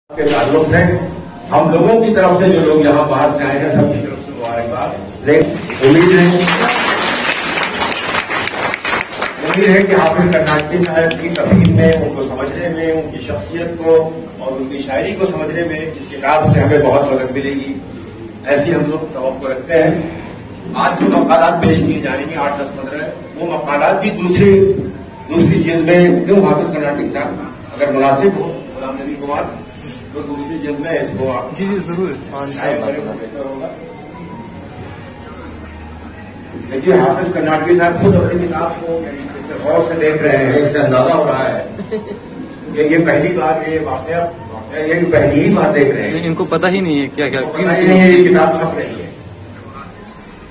کے تعلق سے ہم لوگوں کی طرف سے جو لوگ یہاں باہر سے آئے ہیں سب کی طرف سے مبارکباد. امید ہے کہ حافظ کرناٹکی صاحب کی تفہیم میں، ان کو سمجھنے میں، ان کی شخصیت کو اور ان کی شاعری کو سمجھنے میں اس کتاب سے ہمیں بہت مدد ملے گی، ایسی ہم لوگ توقع رکھتے ہیں. آج جو مقالات پیش کیے جائیں گے 8، 10، 15 وہ مقالات بھی دوسری جلد میں کیوں حافظ کرناٹکی صاحب اگر مناسب ہو غلام نبی کمار تو دوسری جلد میں اس کو آپ جی ضرور بہتر ہوگا. دیکھیے حافظ کرناٹکی صاحب خود اپنی کتاب کو غور سے دیکھ رہے ہیں، اس سے اندازہ ہو رہا ہے کہ یہ پہلی بار یہ واقعہ یہ پہلی ہی بار دیکھ رہے ہیں، ان کو پتا ہی نہیں ہے کیا پتا ہی نہیں ہے یہ کتاب چھپ رہی ہے.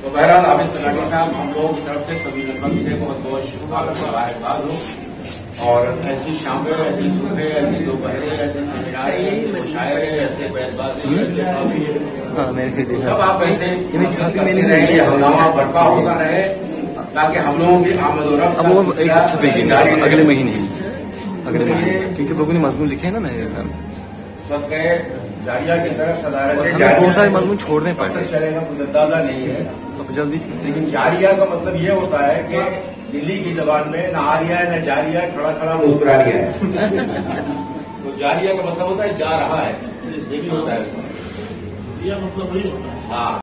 تو بہرحال حافظ کرناٹکی صاحب ہم لوگوں کی طرف سے سبھی لوگوں سے بہت بہت مبارکباد ہو، اور ایسی شامیں، ایسی صبح، ایسی دوپہریں، ایسے سیمینار، ایسے مشاعرے، ایسے بیت بازی، ایسے کافی سب آپ ایسے چھاپی میں نہیں رہے، ہنگامہ برپا ہوتا رہے تاکہ ہم لوگوں کی آمد و رفت اب وہ ایک چھپے گی اگلے مہینے کیونکہ لوگوں نے مضمون لکھے ہیں نا سب کے جاریہ کی طرف صدارت بہت سارے مضمون چھوڑنے پڑتے چلے گا کچھ اندازہ نہیں ہے، جلدی. لیکن جاریہ کا مطلب یہ ہوتا ہے کہ دلی کی زبان میں نہ آ رہا ہے نہ جا رہا ہے، کھڑا کھڑا مسکرا رہا ہے. تو جاریہ کا مطلب ہوتا ہے جا رہا ہے، یہ بھی ہوتا ہے، مطلب وہی ہوتا ہے. ہاں.